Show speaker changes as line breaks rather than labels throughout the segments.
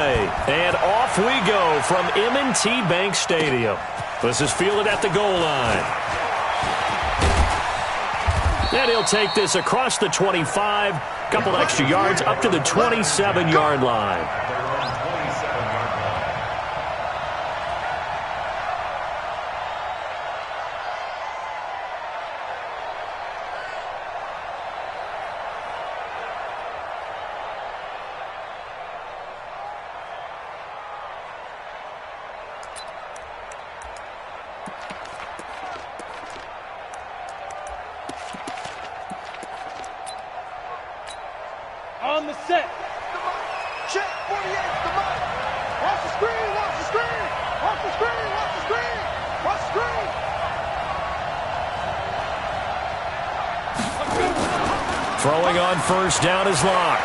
And off we go from M&T Bank Stadium. This is fielded at the goal line. And he'll take this across the 25, couple extra yards up to the 27-yard line.
On the set. Check 48, the mark. Watch the screen, watch the screen. Watch the screen, watch the screen. Watch the screen.
Throwing on first down is Locke.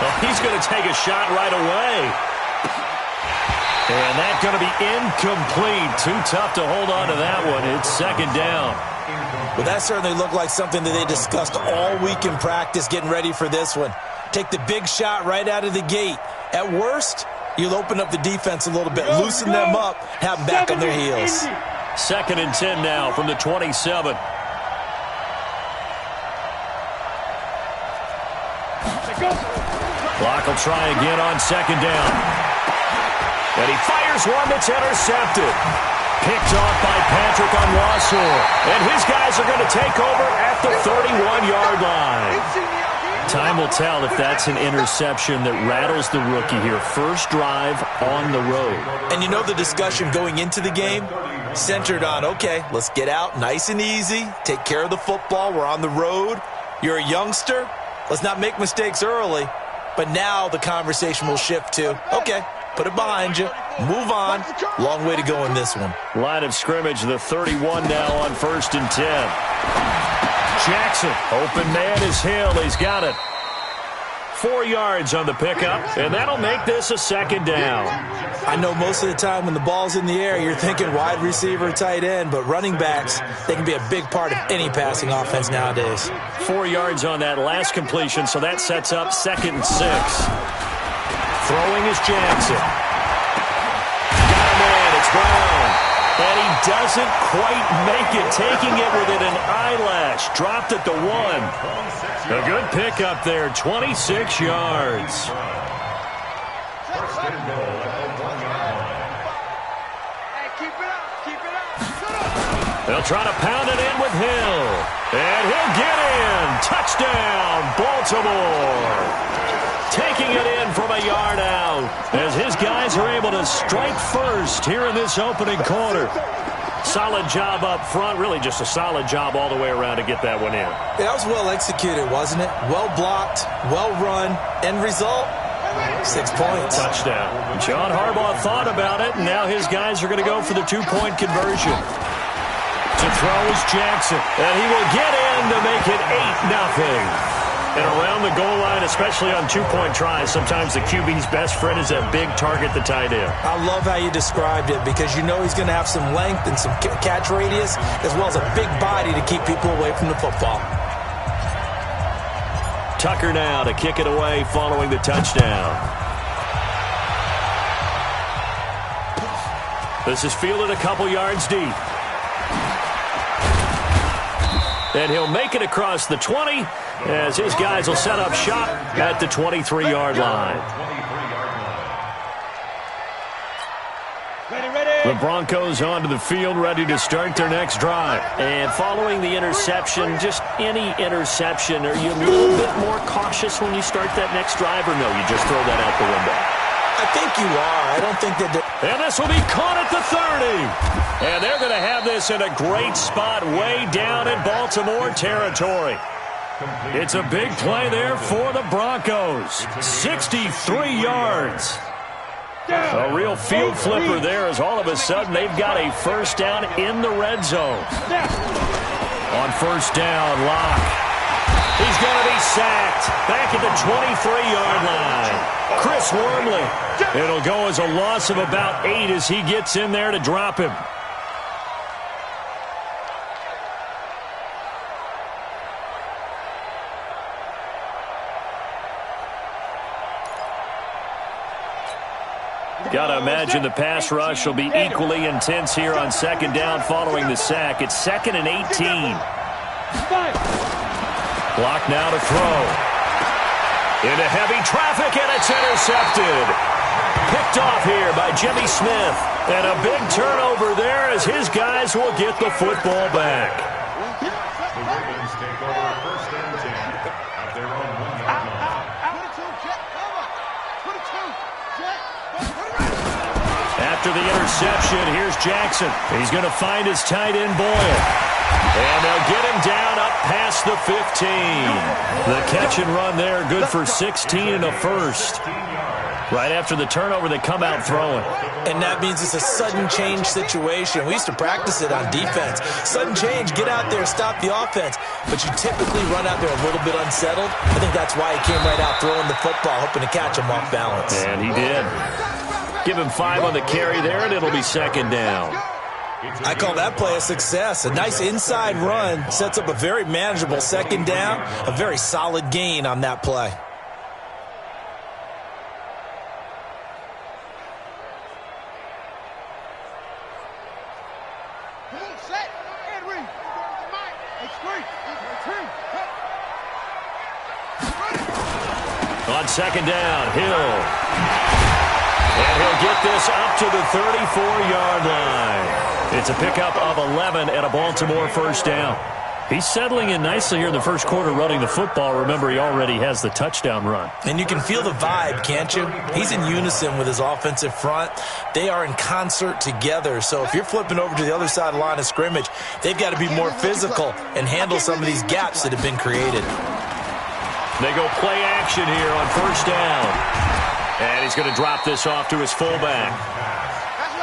Well, he's going to take a shot right away. And that's going to be incomplete. Too tough to hold on to that one. It's second down.
Well, that certainly looked like something that they discussed all week in practice getting ready for this one. Take the big shot right out of the gate. At worst, you'll open up the defense a little bit, loosen them up, have them back on their heels.
Second and 10 now from the 27. Clock will try again on second down. And he fires one that's intercepted. Picked off by Patrick Onwuasor. And his guys are going to take over at the 31-yard line. Time will tell if that's an interception that rattles the rookie here. First drive on the road.
And you know the discussion going into the game centered on, okay, let's get out nice and easy, take care of the football, we're on the road. You're a youngster, let's not make mistakes early. But now the conversation will shift to, okay, put it behind you, move on. Long way to go in this one.
Line of scrimmage, the 31 now on first and 10. Jackson, open man is Hill. He's got it. 4 yards on the pickup, and that'll make this a second down.
I know most of the time when the ball's in the air, you're thinking wide receiver, tight end, but running backs, they can be a big part of any passing offense nowadays.
4 yards on that last completion, so that sets up second and 6. Throwing is Jackson. Got him in. It's Brown. And he doesn't quite make it, taking it within an eyelash. Dropped at the 1. A good pickup there, 26 yards. They'll try to pound it in with Hill. And he'll get in. Touchdown, Baltimore. Taking it in from a yard out as his guys are able to strike first here in this opening quarter. Solid job up front, really just a solid job all the way around to get that one in.
That was well executed, wasn't it? Well blocked, well run. End result, 6 points.
Touchdown. John Harbaugh thought about it, and now his guys are going to go for the 2-point conversion. To throw is Jackson, and he will get in to make it 8-0. And around the goal line, especially on 2-point tries, sometimes the QB's best friend is that big target, the tight end.
I love how you described it because you know he's going to have some length and some catch radius as well as a big body to keep people away from the football.
Tucker now to kick it away following the touchdown. This is fielded a couple yards deep. And he'll make it across the 20 as his guys will set up shop at the 23-yard line. The Broncos onto the field, ready to start their next drive. And following the interception, just any interception, are you a little bit more cautious when you start that next drive, or no, you just throw that out the window?
I think you are. I don't think that...
And this will be caught at the 30. And they're going to have this in a great spot way down in Baltimore territory. It's a big play there for the Broncos. 63 yards. A real field flipper there as all of a sudden they've got a first down in the red zone. On first down, Locke. He's going to be sacked back at the 23-yard line. Chris Wormley. It'll go as a loss of about 8 as he gets in there to drop him. Got to imagine the pass rush will be equally intense here on second down following the sack. It's 2nd and 18. Block now to throw. Into heavy traffic, and it's intercepted. Picked off here by Jimmy Smith. And a big turnover there as his guys will get the football back.
The Ravens take over 1st and 10 at their own 1-yard line.
After the interception, here's Jackson. He's going to find his tight end, Boyle. And they'll get him down up past the 15. The catch and run there, good for 16 and a first. Right after the turnover, they come out throwing.
And that means it's a sudden change situation. We used to practice it on defense. Sudden change, get out there, stop the offense. But you typically run out there a little bit unsettled. I think that's why he came right out throwing the football, hoping to catch him off balance.
And he did. Give him 5 on the carry there, and it'll be 2nd down.
I call that play a success. A nice inside run sets up a very manageable 2nd down. A very solid gain on that play.
On 2nd down, Hill. And he'll get this up to the 34-yard line. It's a pickup of 11 and a Baltimore 1st down. He's settling in nicely here in the first quarter running the football. Remember, he already has the touchdown run.
And you can feel the vibe, can't you? He's in unison with his offensive front. They are in concert together. So if you're flipping over to the other side of the line of scrimmage, they've got to be more physical and handle some of these gaps that have been created.
They go play action here on 1st down. And he's going to drop this off to his fullback.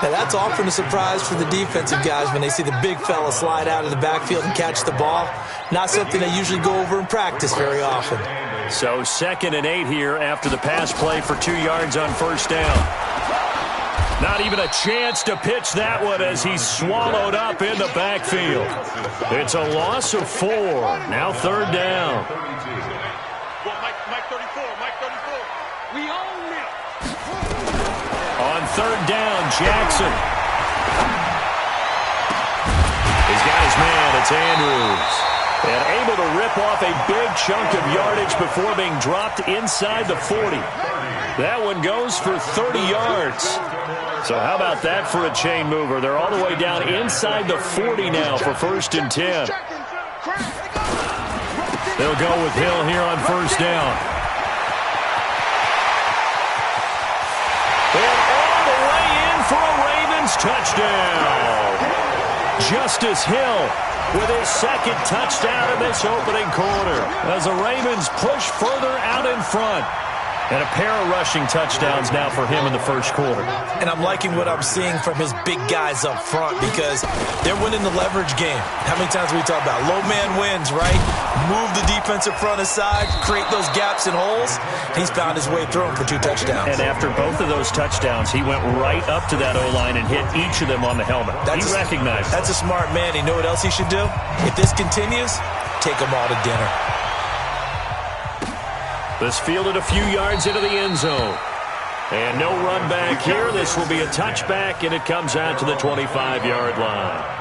Now that's often a surprise for the defensive guys when they see the big fella slide out of the backfield and catch the ball. Not something they usually go over in practice very often.
So 2nd and 8 here after the pass play for 2 yards on 1st down. Not even a chance to pitch that one as he's swallowed up in the backfield. It's a loss of 4. Now 3rd down.
We own it.
On 3rd down, Jackson. He's got his man. It's Andrews. And able to rip off a big chunk of yardage before being dropped inside the 40. That one goes for 30 yards. So how about that for a chain mover? They're all the way down inside the 40 now for 1st and 10. They'll go with Hill here on 1st down. And all the way in for a Ravens touchdown. Justice Hill with his 2nd touchdown in this opening quarter as the Ravens push further out in front. And a pair of rushing touchdowns now for him in the first quarter.
And I'm liking what I'm seeing from his big guys up front because they're winning the leverage game. How many times we talk about low man wins, right? Move the defensive front aside, create those gaps and holes. He's found his way through them for 2 touchdowns.
And after both of those touchdowns, he went right up to that O-line and hit each of them on the helmet. He recognized it.
That's a smart man. You know what else he should do? If this continues, take them all to dinner.
This fielded a few yards into the end zone. And no run back here. This will be a touchback, and it comes out to the 25-yard line.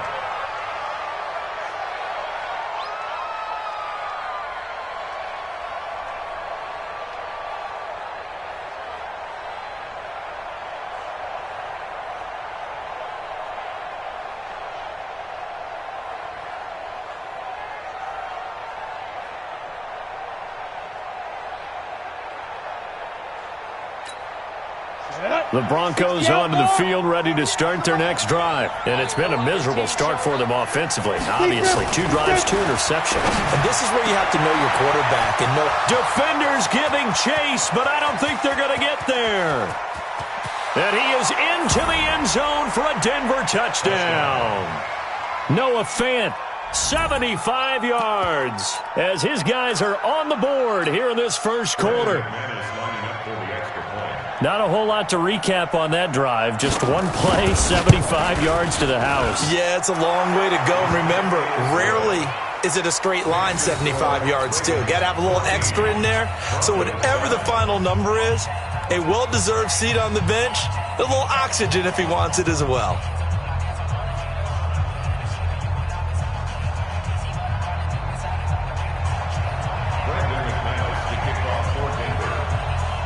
The Broncos onto the field, ready to start their next drive. And it's been a miserable start for them offensively. Obviously, 2 drives, 2 interceptions.
And this is where you have to know your quarterback and know.
Defenders giving chase, but I don't think they're going to get there. And he is into the end zone for a Denver touchdown. Noah Fant, 75 yards, as his guys are on the board here in this first quarter. Not a whole lot to recap on that drive. Just one play, 75 yards to the house.
Yeah, it's a long way to go. And remember, rarely is it a straight line 75 yards, too. Got to have a little extra in there. So whatever the final number is, A well-deserved seat on the bench. A little oxygen if he wants it as well.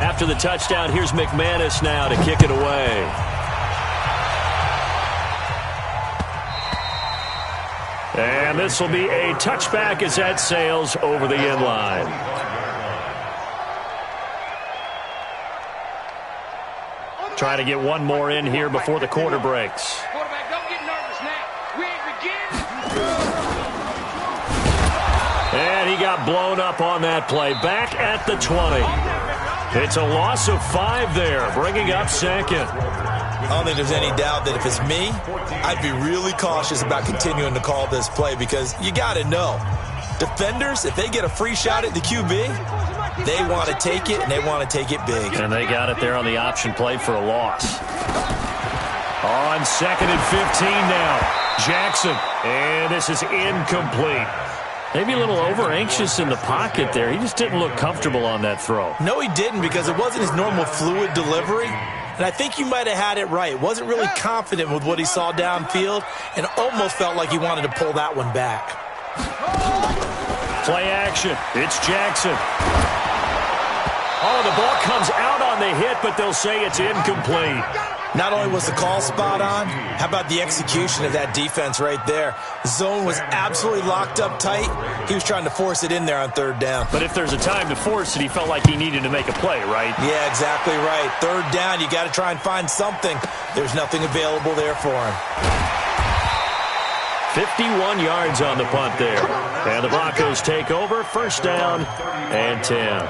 After the touchdown, here's McManus now to kick it away. And this will be a touchback as that sails over the end line. Trying to get one more in here before the quarter breaks.
Quarterback, don't get nervous now. We ain't beginning.
And he got blown up on that play. Back at the 20. It's a loss of 5 there, bringing up second.
I don't think there's any doubt that if it's me, I'd be really cautious about continuing to call this play because you got to know, defenders, if they get a free shot at the QB, they want to take it, and they want to take it big.
And they got it there on the option play for a loss. On 2nd and 15 now. Jackson, and this is incomplete. Maybe a little over-anxious in the pocket there. He just didn't look comfortable on that throw.
No, he didn't because it wasn't his normal fluid delivery. And I think you might have had it right. Wasn't really confident with what he saw downfield and almost felt like he wanted to pull that one back.
Play action. It's Jackson. Oh, the ball comes out on the hit, but they'll say it's incomplete.
Not only was the call spot on, how about the execution of that defense right there? The zone was absolutely locked up tight. He was trying to force it in there on 3rd down.
But if there's a time to force it, he felt like he needed to make a play, right?
Yeah, exactly right. 3rd down, you got to try and find something. There's nothing available there for him.
51 yards on the punt there. And the Broncos take over, 1st down and 10.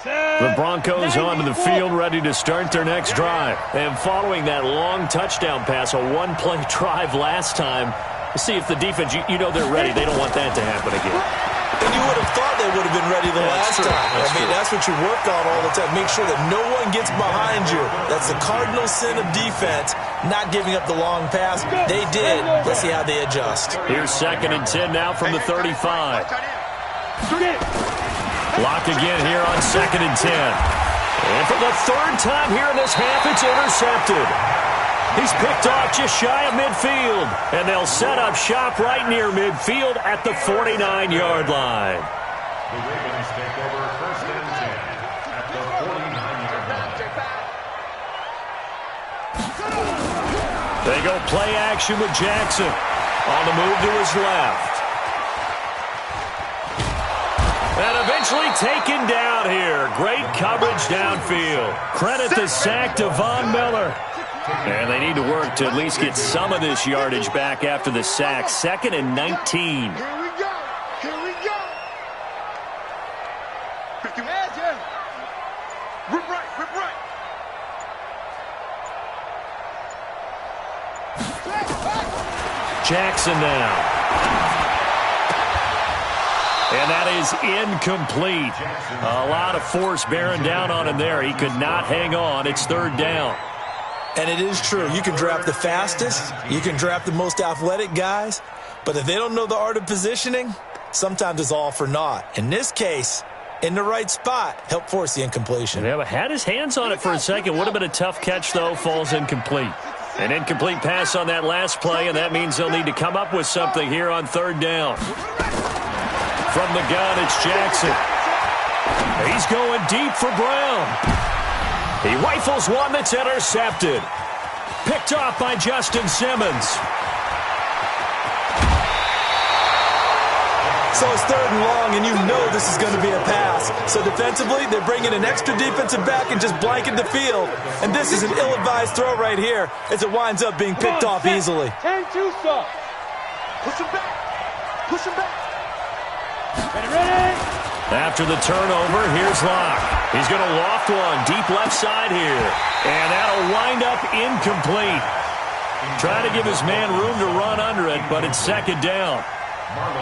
The Broncos onto the field, ready to start their next drive. And following that long touchdown pass, a one-play drive last time, we'll see if the defense, you know they're ready. They don't want that to happen again.
And you would have thought they would have been ready the last time. That's what you work on all the time. Make sure that no one gets behind you. That's the cardinal sin of defense, not giving up the long pass. They did. Let's see how they adjust.
Here's 2nd and 10 now from the 35. Block again here on 2nd and 10. And for the 3rd time here in this half, it's intercepted. He's picked off just shy of midfield. And they'll set up shop right near midfield at the 49-yard line.
The Ravens take over 1st and 10 at the 49-yard line.
They go play action with Jackson. On the move to his left. And eventually taken down here. Great coverage downfield. Credit the sack to Von Miller. And they need to work to at least get some of this yardage back after the sack. 2nd and 19.
Here we go. Here we go. 50 yards, yeah. Rip right, rip right.
Jackson now. And that is incomplete. A lot of force bearing down on him there. He could not hang on. It's 3rd down.
And it is true. You can draft the fastest. You can draft the most athletic guys. But if they don't know the art of positioning, sometimes it's all for naught. In this case, in the right spot, help force the incompletion.
Yeah, but had his hands on it for a second. Would have been a tough catch, though. Falls incomplete. An incomplete pass on that last play, and that means they'll need to come up with something here on 3rd down. From the gun, it's Jackson. He's going deep for Brown. He rifles one that's intercepted. Picked off by Justin Simmons.
So it's 3rd and long, and you know this is going to be a pass. So defensively, they're bringing an extra defensive back and just blanket the field. And this is an ill-advised throw right here as it winds up being picked off easily.
10-2 stop. Push him back. Push him back. Ready.
After the turnover, here's Locke. He's going to loft one deep left side here. And that'll wind up incomplete. Trying to give his man room to run under it, but it's 2nd down.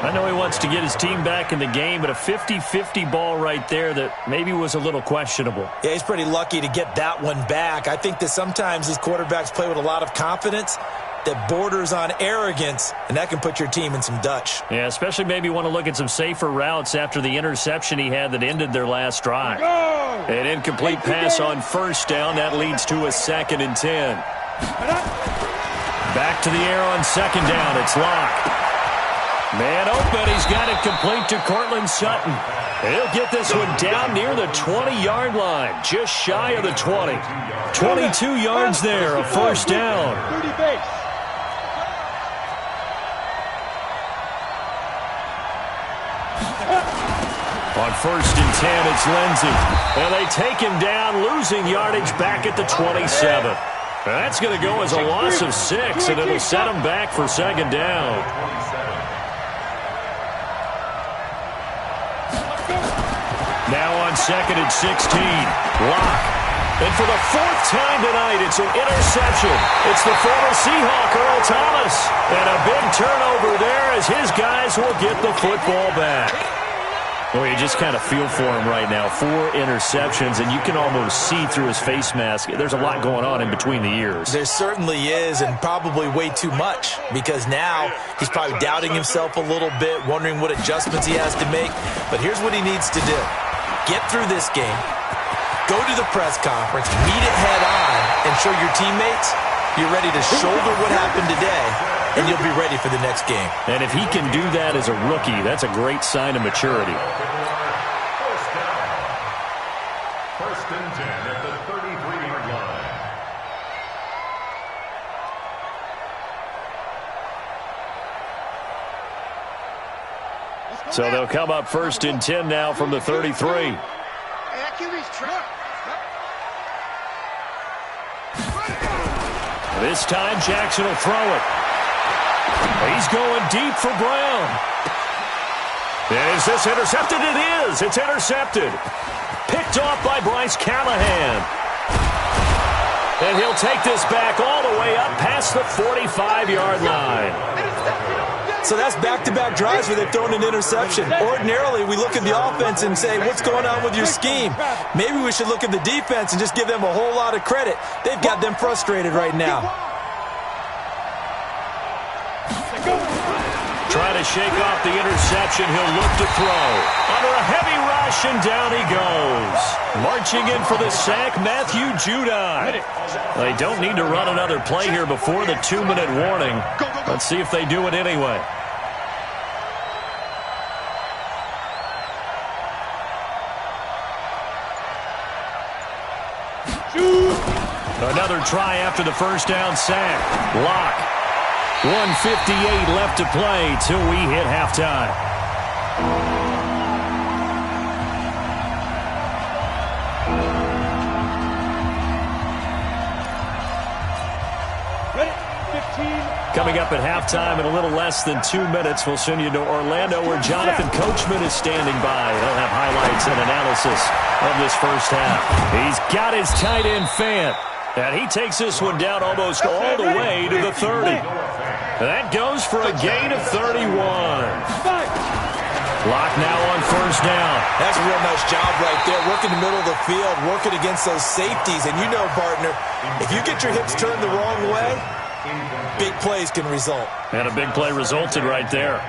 I know he wants to get his team back in the game, but a 50-50 ball right there that maybe was a little questionable.
Yeah, he's pretty lucky to get that one back. I think that sometimes these quarterbacks play with a lot of confidence, that borders on arrogance, and that can put your team in some Dutch.
Yeah, especially maybe want to look at some safer routes after the interception he had that ended their last drive. An incomplete pass on first down. That leads to a 2nd and 10. Back to the air on 2nd down. It's Locke. Man open. He's got it complete to Cortland Sutton. He'll get this one down near the 20-yard line, just shy of the 20. 22 yards there, a first down. On 1st and 10, it's Lindsey. And they take him down, losing yardage back at the 27. That's going to go as a loss of 6, and it'll set him back for 2nd down. Now on 2nd and 16, Locke. And for the 4th time tonight, it's an interception. It's the former Seahawk, Earl Thomas. And a big turnover there as his guys will get the football back. Well, you just kind of feel for him right now. 4 interceptions, and you can almost see through his face mask. There's a lot going on in between the ears.
There certainly is, and probably way too much, because now he's probably doubting himself a little bit, wondering what adjustments he has to make. But here's what he needs to do. Get through this game, go to the press conference, meet it head on, and show your teammates you're ready to shoulder what happened today, and you'll be ready for the next game.
And if he can do that as a rookie, that's a great sign of maturity.
1st and 10 at the 33-yard line.
So they'll come up 1st and 10 now from the 33. This time Jackson will throw it. He's going deep for Brown. Is this intercepted? It is. It's intercepted. Picked off by Bryce Callahan. And he'll take this back all the way up past the 45-yard line.
So that's back-to-back drives where they've thrown an interception. Ordinarily, we look at the offense and say, what's going on with your scheme? Maybe we should look at the defense and just give them a whole lot of credit. They've got them frustrated right now.
Trying to shake off the interception. He'll look to throw. Under a heavy rush, and down he goes. Marching in for the sack, Matthew Judon. They don't need to run another play here before the 2-minute warning. Let's see if they do it anyway. Another try after the first down sack. Locke. 1:58 left to play till we hit halftime. Coming up at halftime in a little less than 2 minutes, we'll send you to Orlando where Jonathan Coachman is standing by. He'll have highlights and analysis of this first half. He's got his tight end Fant, and he takes this one down almost all the way to the 30. That goes for a gain of 31. Locke now on first down.
That's a real nice job right there. Working the middle of the field, working against those safeties. And you know, partner, if you get your hips turned the wrong way, big plays can result.
And a big play resulted right there.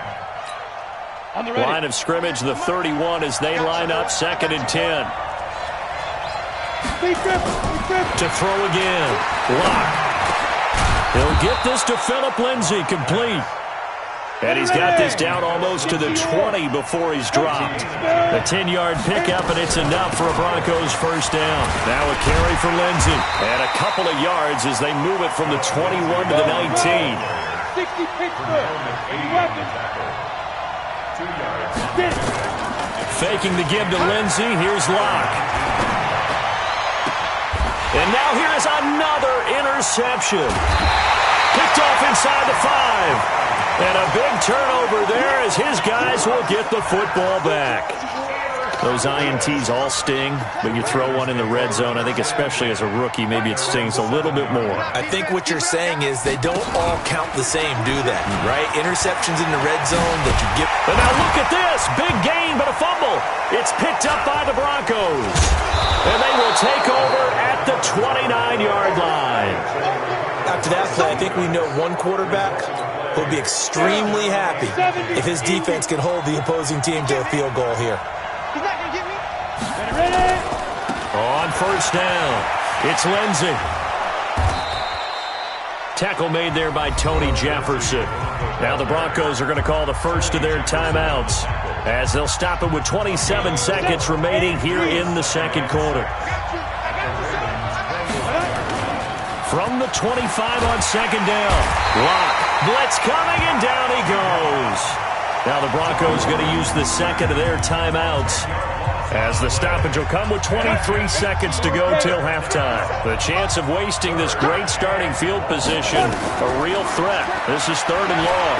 Line of scrimmage, the 31 as they line up 2nd and 10. To throw again. Locke. He'll get this to Phillip Lindsay, complete. And he's got this down almost to the 20 before he's dropped. A 10-yard pickup, and it's enough for a Broncos first down. Now a carry for Lindsay. And a couple of yards as they move it from the 21 to the 19.
60 Pittsburgh.
Faking the give to Lindsay. Here's Locke. And now here's another interception. Picked off inside the 5. And a big turnover there as his guys will get the football back. Those INTs all sting, but you throw one in the red zone. I think especially as a rookie, maybe it stings a little bit more.
I think what you're saying is they don't all count the same, do they? Right? Interceptions in the red zone that you get.
But now look at this. Big gain, but a fumble. It's picked up by the Broncos. And they will take over at the 29-yard line.
after that play, I think we know one quarterback will be extremely happy if his defense can hold the opposing team to a field goal here.
He's not going to get me. Ready.
On first down, it's Lindsey. Tackle made there by Tony Jefferson. Now the Broncos are going to call the first of their timeouts as they'll stop it with 27 seconds remaining here in the second quarter. From the 25 on second down. Lock. Blitz coming, and down he goes. Now the Broncos going to use the second of their timeouts as the stoppage will come with 23 seconds to go till halftime. The chance of wasting this great starting field position, a real threat. This is 3rd and long.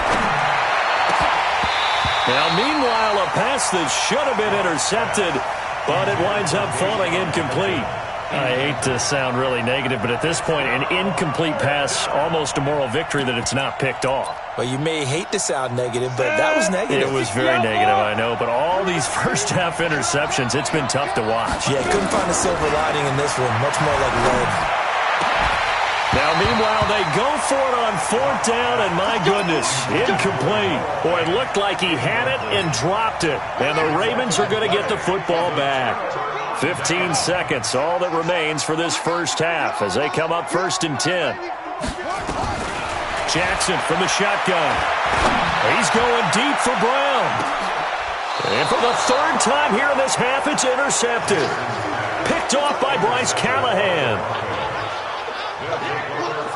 Now, meanwhile, a pass that should have been intercepted, but it winds up falling incomplete. I hate to sound really negative, but at this point, an incomplete pass, almost a moral victory that it's not picked off.
Well, you may hate to sound negative, but that was negative.
It was very negative, I know, but all these first-half interceptions, it's been tough to watch.
Yeah, couldn't find a silver lining in this one. Much more like lead.
Now, meanwhile, they go for it on 4th down, and my goodness, incomplete. Boy, it looked like he had it and dropped it, and the Ravens are going to get the football back. 15 seconds, all that remains for this first half as they come up 1st and 10. Jackson from the shotgun. He's going deep for Brown. And for the 3rd time here in this half, it's intercepted. Picked off by Bryce Callahan.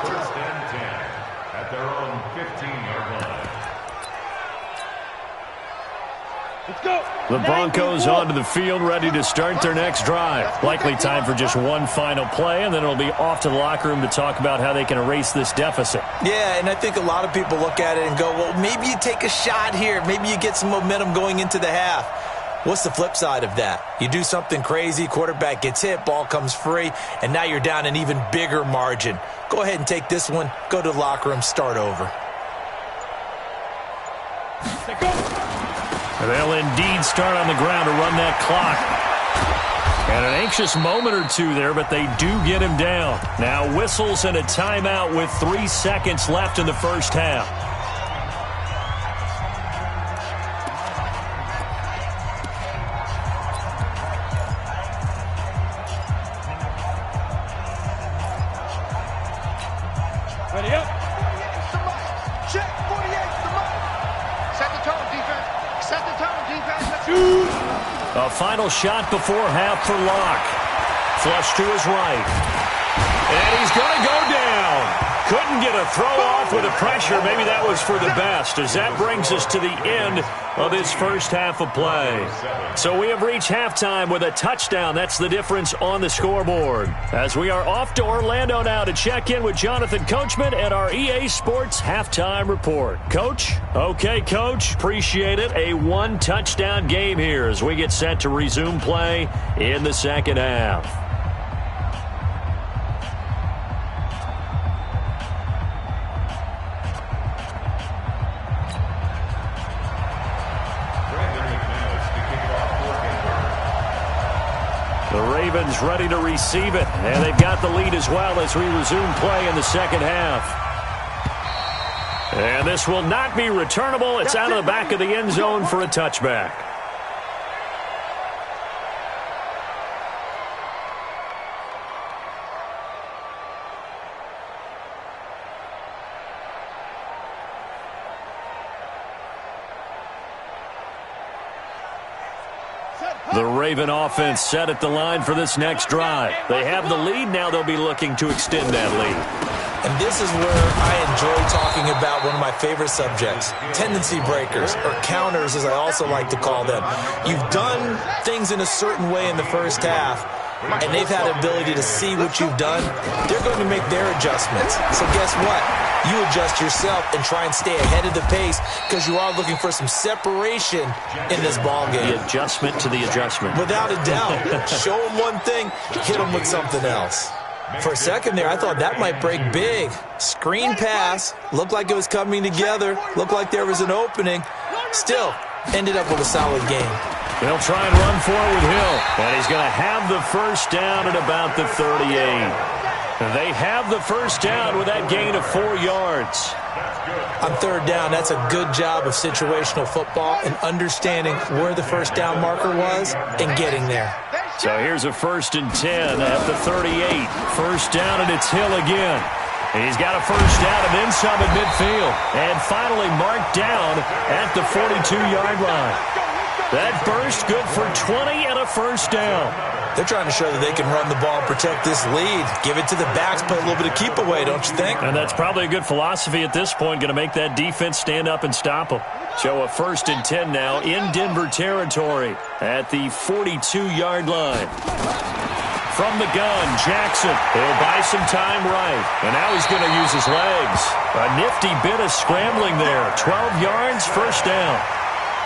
First and 10 at their own 15-yard line.
Let's go.
The Broncos onto the field, ready to start their next drive. Likely time for just one final play, and then it'll be off to the locker room to talk about how they can erase this deficit.
Yeah, and I think a lot of people look at it and go, well, maybe you take a shot here. Maybe you get some momentum going into the half. What's the flip side of that? You do something crazy, quarterback gets hit, ball comes free, and now you're down an even bigger margin. Go ahead and take this one, go to the locker room, start over.
They'll indeed start on the ground to run that clock. And an anxious moment or two there, but they do get him down. Now whistles and a timeout with 3 seconds left in the first half.
Ready up.
Check, 48's the mark. Set the tone, defense. Set the tone, defense. Let's
A final shot before half for Locke. Flush to his right. And he's going to go down. Couldn't get a throw off with the pressure. Maybe that was for the best, as that brings us to the end of this first half of play. So we have reached halftime with a touchdown. That's the difference on the scoreboard. As we are off to Orlando now to check in with Jonathan Coachman at our EA Sports Halftime Report. Coach? Okay, Coach. Appreciate it. A one-touchdown game here as we get set to resume play in the second half. The Ravens ready to receive it, and they've got the lead as well as we resume play in the second half. And this will not be returnable. It's out of the back of the end zone for a touchback. The Raven offense set at the line for this next drive. They have the lead. Now they'll be looking to extend that lead.
And this is where I enjoy talking about one of my favorite subjects, tendency breakers, or counters as I also like to call them. You've done things in a certain way in the first half, and they've had the ability to see what you've done. They're going to make their adjustments. So guess what? You adjust yourself and try and stay ahead of the pace because you are looking for some separation in this ballgame.
The adjustment to the adjustment.
Without a doubt. Show them one thing, hit them with something else. For a second there, I thought that might break big. Screen pass, looked like it was coming together, looked like there was an opening. Still, ended up with a solid game.
They'll try and run for it with Hill. And he's going to have the first down at about the 38. They have the first down with that gain of 4 yards.
On third down, that's a good job of situational football and understanding where the first down marker was and getting there.
So here's a 1st and 10 at the 38. First down, and it's Hill again. He's got a first down and then some at midfield. And finally marked down at the 42-yard line. That burst good for 20 and a first down.
They're trying to show that they can run the ball and protect this lead. Give it to the backs, play a little bit of keep away, don't you think?
And that's probably a good philosophy at this point, going to make that defense stand up and stop them. So a 1st and 10 now in Denver territory at the 42-yard line. From the gun, Jackson. He'll buy some time right. And now he's going to use his legs. A nifty bit of scrambling there. 12 yards, first down.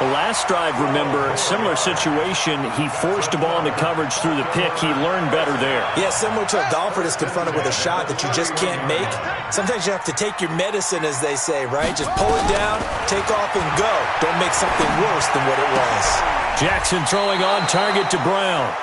The last drive, remember, similar situation. He forced a ball into coverage through the pick. He learned better there.
Yeah, similar to a golfer that's confronted with a shot that you just can't make. Sometimes you have to take your medicine, as they say, right? Just pull it down, take off, and go. Don't make something worse than what it was.
Jackson throwing on target to Brown.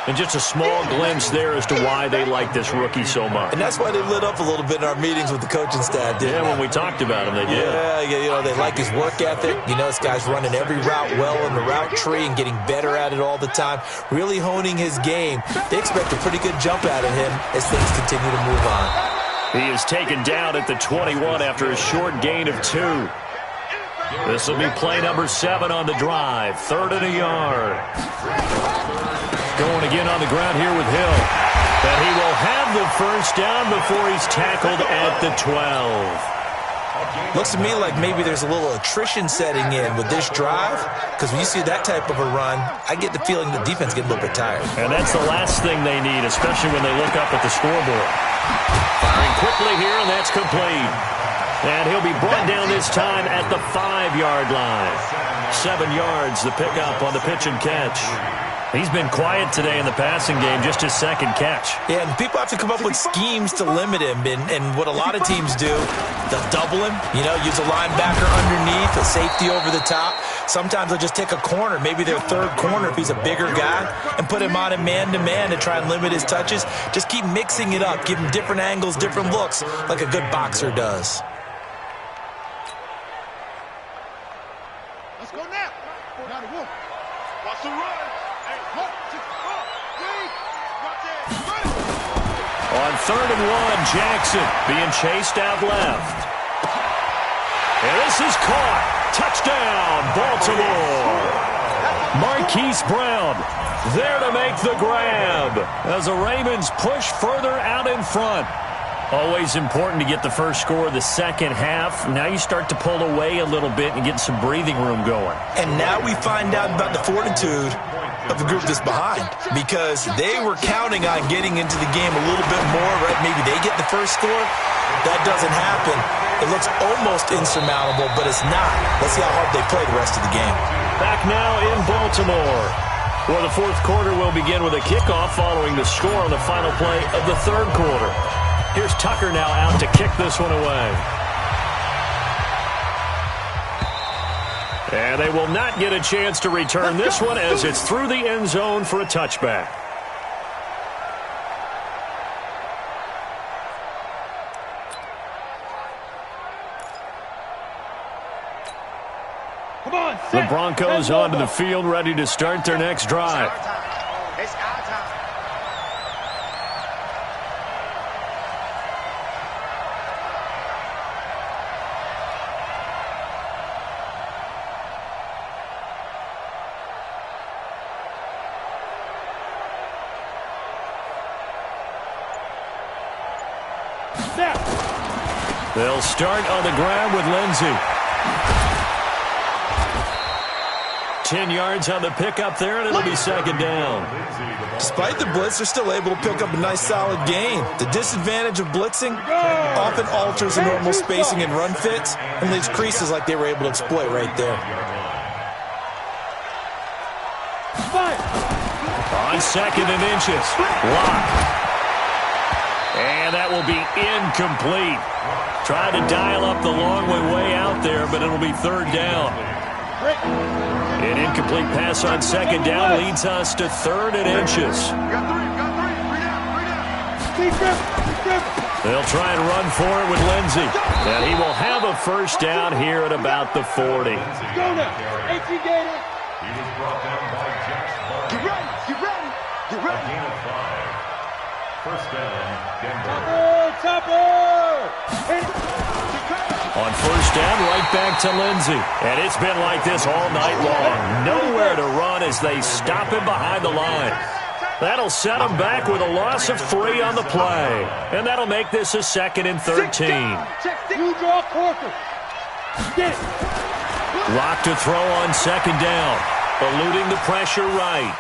And just a small glimpse there as to why they like this rookie so much.
And that's why they lit up a little bit in our meetings with the coaching staff, didn't they?
Yeah, when we talked about him, they did.
Yeah, they like his work ethic. You know, this guy's running every route well in the route tree and getting better at it all the time, really honing his game. They expect a pretty good jump out of him as things continue to move on.
He is taken down at the 21 after a short gain of 2. This will be play number 7 on the drive. 3rd and a yard. Going again on the ground here with Hill. And he will have the first down before he's tackled at the 12.
Looks to me like maybe there's a little attrition setting in with this drive, because when you see that type of a run, I get the feeling the defense getting a little bit tired.
And that's the last thing they need, especially when they look up at the scoreboard. Firing quickly here, and that's complete. And he'll be brought down this time at the 5-yard line. 7 yards, the pickup on the pitch and catch. He's been quiet today in the passing game, just his 2nd catch.
Yeah, and people have to come up with schemes to limit him. And what a lot of teams do, they'll double him, use a linebacker underneath, a safety over the top. Sometimes they'll just take a corner, maybe their 3rd corner if he's a bigger guy, and put him on a man-to-man to try and limit his touches. Just keep mixing it up, give him different angles, different looks, like a good boxer does.
Let's go now. Now the wolf. Watch the run.
On 3rd and 1, Jackson being chased out left. And this is caught. Touchdown, Baltimore. Marquise Brown there to make the grab as the Ravens push further out in front. Always important to get the first score of the second half. Now you start to pull away a little bit and get some breathing room going.
And now we find out about the fortitude of the group that's behind, because they were counting on getting into the game a little bit more, right? Maybe they get the first score. That doesn't happen. It looks almost insurmountable, but it's not. Let's see how hard they play the rest of the game.
Back now in Baltimore, where the 4th quarter will begin with a kickoff following the score on the final play of the 3rd quarter. Here's Tucker now out to kick this one away. And they will not get a chance to return this one as it's through the end zone for a touchback.
Come on,
The Broncos onto the field, ready to start their next drive.
It's our time.
They'll start on the ground with Lindsey. 10 yards on the pickup there, and it'll be 2nd down.
Despite the blitz, they're still able to pick up a nice, solid gain. The disadvantage of blitzing often alters the normal spacing and run fits and leaves creases like they were able to exploit right there.
On 2nd and inches. Lock. And that will be incomplete. Tried to dial up the long way out there, but it'll be 3rd down. An incomplete pass on 2nd down leads us to 3rd and inches.
Got three. Three down.
They'll try and run for it with Lindsey. And he will have a first down here at about the 40.
Go now. 18 Gator.
He was brought down by Josh Barnes.
Get ready. Get ready. Get
A
ready.
gain of 5. First down, Denver.
Topper.
On first down, right back to Lindsey. And it's been like this all night long. Nowhere to run as they stop him behind the line. That'll set him back with a loss of 3 on the play. And that'll make this a 2nd and 13.
You draw Corker. Get it.
Lock to throw on 2nd down. Eluding the pressure right.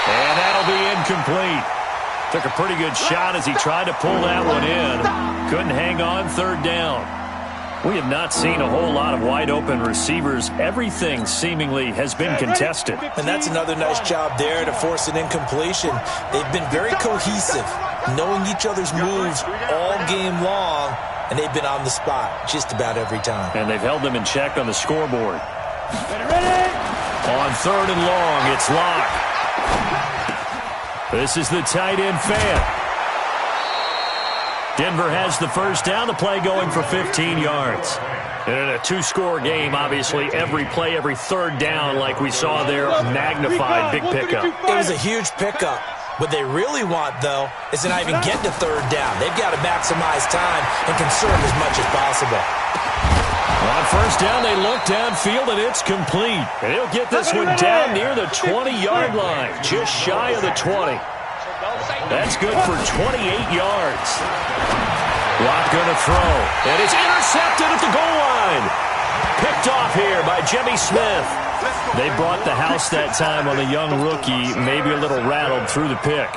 And that'll be incomplete. Took a pretty good shot as he tried to pull that one in. Couldn't hang on 3rd down. We have not seen a whole lot of wide-open receivers. Everything seemingly has been contested.
And that's another nice job there to force an incompletion. They've been very cohesive, knowing each other's moves all game long, and they've been on the spot just about every time.
And they've held them in check on the scoreboard. On 3rd and long, it's Locke. This is the tight end fan. Denver has the first down. The play going for 15 yards. And in a 2-score game, obviously, every play, every 3rd down, like we saw there, magnified big pickup.
It was a huge pickup. What they really want, though, is to not even get to 3rd down. They've got to maximize time and conserve as much as possible.
On first down, they look downfield, and it's complete. And he'll get this one down near the 20-yard line, just shy of the 20. That's good for 28 yards. Watt going to throw. And it's intercepted at the goal line. Picked off here by Jimmy Smith. They brought the house that time on the young rookie, maybe a little rattled through the pick.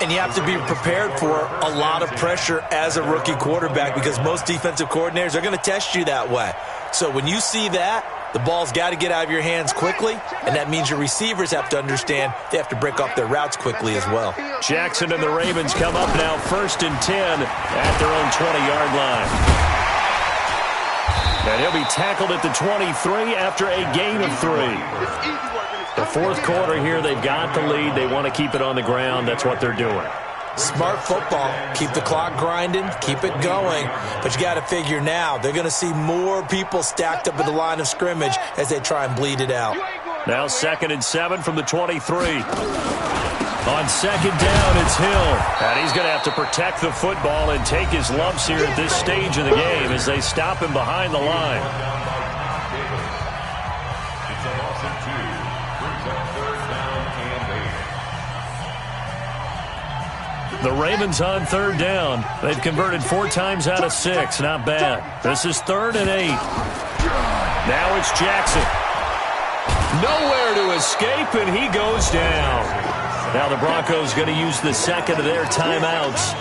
And you have to be prepared for a lot of pressure as a rookie quarterback because most defensive coordinators are going to test you that way. So when you see that, the ball's got to get out of your hands quickly, and that means your receivers have to understand they have to break off their routes quickly as well.
Jackson and the Ravens come up now 1st and 10 at their own 20-yard line. And he'll be tackled at the 23 after a gain of 3. The 4th quarter here, they've got the lead. They want to keep it on the ground. That's what they're doing.
Smart football. Keep the clock grinding. Keep it going. But you got to figure now, they're going to see more people stacked up at the line of scrimmage as they try and bleed it out.
Now 2nd and 7 from the 23. On 2nd down, it's Hill. And he's going to have to protect the football and take his lumps here at this stage of the game as they stop him behind the line.
It's a loss of 2. Brings up 3rd down and 8.
The Ravens on 3rd down. They've converted 4 times out of 6. Not bad. This is 3rd and 8. Now it's Jackson. Nowhere to escape, and he goes down. Now the Broncos going to use the 2nd of their timeouts.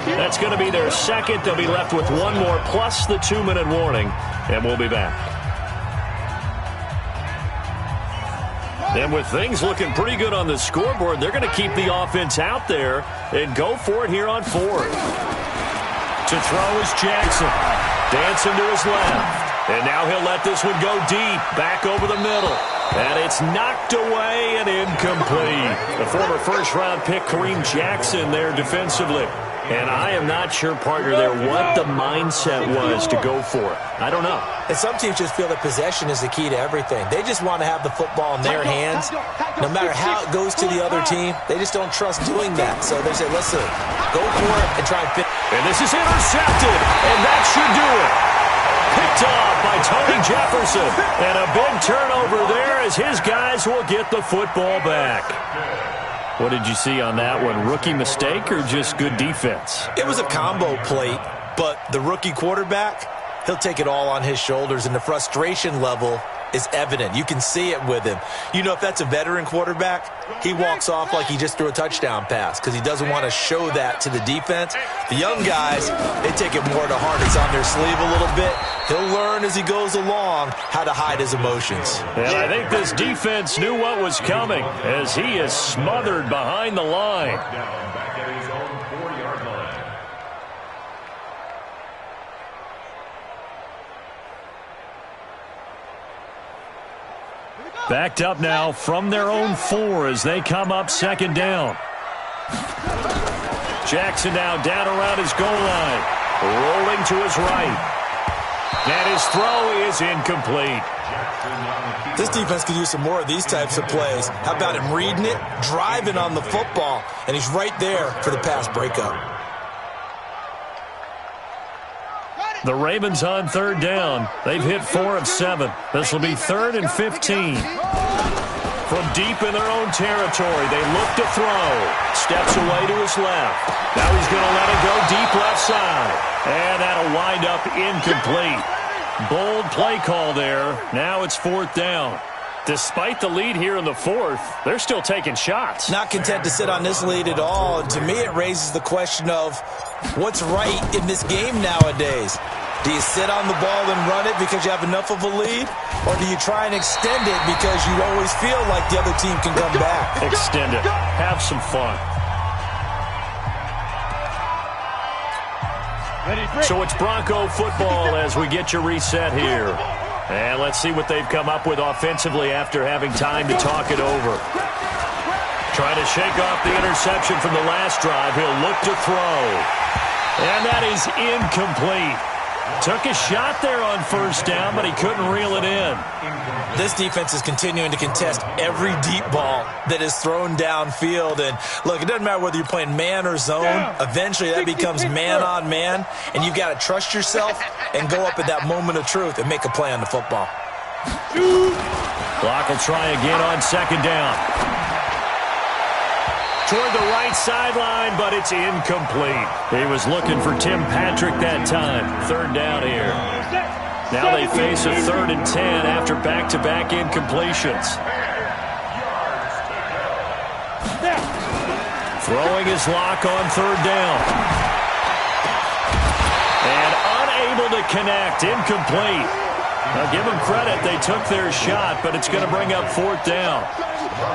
That's going to be their 2nd. They'll be left with 1 more plus the 2-minute warning, and we'll be back. And with things looking pretty good on the scoreboard, they're going to keep the offense out there and go for it here on 4th. To throw is Jackson. Dancing to his left. And now he'll let this one go deep, back over the middle. And it's knocked away and incomplete. The former first-round pick, Kareem Jackson, there defensively. And I am not sure, partner, there what the mindset was to go for it. I don't know.
And some teams just feel that possession is the key to everything. They just want to have the football in their hands. No matter how it goes to the other team, they just don't trust doing that. So they say, listen, go for it and try and fit.
And this is intercepted, and that should do it. Picked off by Tony Jefferson. And a big turnover there as his guys will get the football back. What did you see on that one? Rookie mistake or just good defense?
It was a combo plate, but the rookie quarterback, he'll take it all on his shoulders, and the frustration level is evident. You can see it with him. You know, if that's a veteran quarterback, he walks off like he just threw a touchdown pass because he doesn't want to show that to the defense. The young guys, they take it more to heart. It's on their sleeve a little bit. He'll learn as he goes along how to hide his emotions.
And I think this defense knew what was coming as he is smothered behind the line.
Back at his own 4-yard line.
Backed up now from their own 4 as they come up 2nd down. Jackson now down around his goal line. Rolling to his right. And his throw is incomplete.
This defense could use some more of these types of plays. How about him reading it, driving on the football, and he's right there for the pass breakup.
The Ravens on third down. They've hit 4 of 7. This will be 3rd and 15. From deep in their own territory, they look to throw. Steps away to his left. Now he's going to let it go deep left side. And that'll wind up incomplete. Bold play call there. Now it's 4th down. Despite the lead here in the 4th, they're still taking shots.
Not content to sit on this lead at all. And to me, it raises the question of what's right in this game nowadays. Do you sit on the ball and run it because you have enough of a lead? Or do you try and extend it because you always feel like the other team can come back?
Extend it. Have some fun. So it's Bronco football as we get your reset here. And let's see what they've come up with offensively after having time to talk it over. Trying to shake off the interception from the last drive. He'll look to throw. And that is incomplete. Took a shot there on 1st down, but he couldn't reel it in.
This defense is continuing to contest every deep ball that is thrown downfield. And, look, it doesn't matter whether you're playing man or zone. Eventually that becomes man-on-man, and you've got to trust yourself and go up at that moment of truth and make a play on the football.
Clock will try again on 2nd down. Toward the right sideline, but it's incomplete. He was looking for Tim Patrick that time. 3rd down here. Now they face a 3rd and 10 after back-to-back incompletions. Throwing his lock on 3rd down. And unable to connect. Incomplete. Now give them credit. They took their shot, but it's going to bring up 4th down.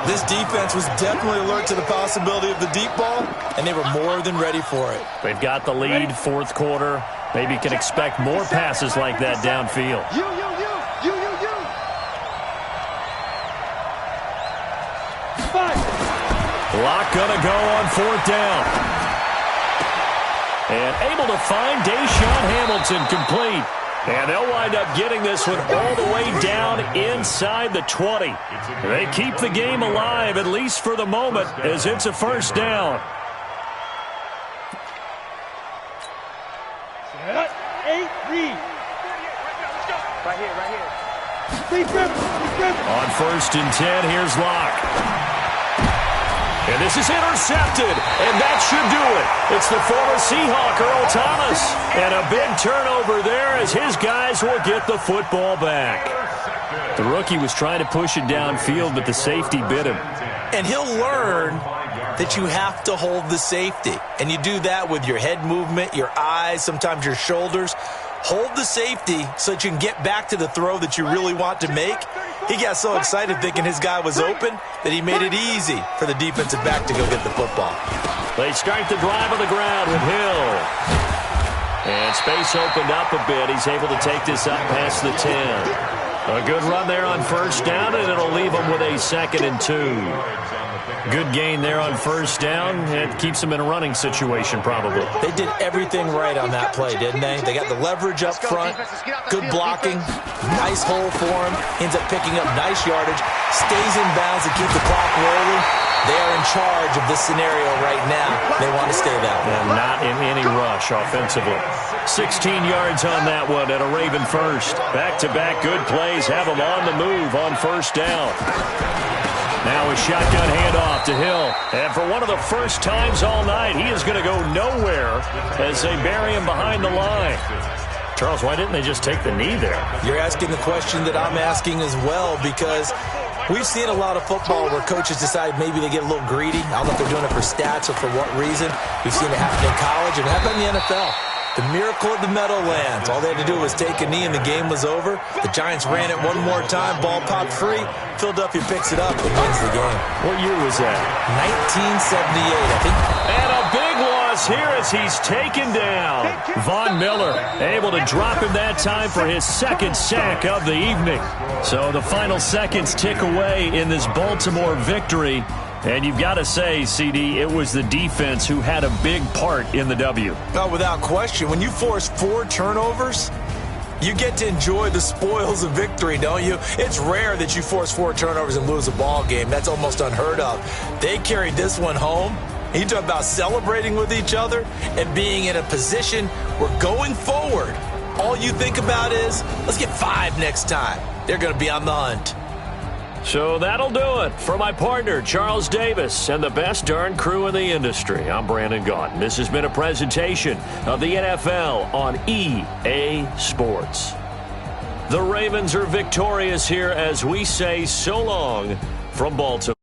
This defense was definitely alert to the possibility of the deep ball, and they were more than ready for it.
They've got the lead, 4th quarter. Maybe can expect more passes like that downfield. Lock gonna go on 4th down. And able to find Deshaun Hamilton complete. And they'll wind up getting this one all the way down inside the 20. They keep the game alive, at least for the moment, as it's a 1st down.
8-3. Right here.
On 1st and 10, here's Locke. And this is intercepted, and that should do it. It's the former Seahawk, Earl Thomas. And a big turnover there as his guys will get the football back. The rookie was trying to push it downfield, but the safety bit him.
And he'll learn that you have to hold the safety. And you do that with your head movement, your eyes, sometimes your shoulders. Hold the safety so that you can get back to the throw that you really want to make. He got so excited thinking his guy was open that he made it easy for the defensive back to go get the football.
They start the drive on the ground with Hill. And space opened up a bit. He's able to take this up past the 10. A good run there on 1st down, and it'll leave him with a 2nd and 2. Good gain there on 1st down. It keeps them in a running situation, probably.
They did everything right on that play, didn't they? They got the leverage up front, good blocking, nice hole for him. Ends up picking up nice yardage, stays in bounds to keep the clock rolling. They are in charge of this scenario right now. They want to stay that way.
And not in any rush offensively. 16 yards on that one at a Raven 1st. Back-to-back good plays have them on the move on 1st down. Now a shotgun handoff to Hill. And for one of the first times all night, he is going to go nowhere as they bury him behind the line. Charles, why didn't they just take the knee there?
You're asking the question that I'm asking as well, because we've seen a lot of football where coaches decide maybe they get a little greedy. I don't know if they're doing it for stats or for what reason. We've seen it happen in college and happen in the NFL. The miracle of the Meadowlands. All they had to do was take a knee and the game was over. The Giants ran it one more time. Ball popped free. Philadelphia picks it up and wins the game.
What year was that?
1978, I think.
And a big loss here as he's taken down. Von Miller able to drop him that time for his 2nd sack of the evening. So the final seconds tick away in this Baltimore victory. And you've got to say, CD, it was the defense who had a big part in the W.
Oh, without question. When you force 4 turnovers, you get to enjoy the spoils of victory, don't you? It's rare that you force 4 turnovers and lose a ball game. That's almost unheard of. They carried this one home. You talk about celebrating with each other and being in a position where going forward, all you think about is, let's get 5 next time. They're going to be on the hunt.
So that'll do it for my partner, Charles Davis, and the best darn crew in the industry. I'm Brandon Gaudin. This has been a presentation of the NFL on EA Sports. The Ravens are victorious here as we say so long from Baltimore.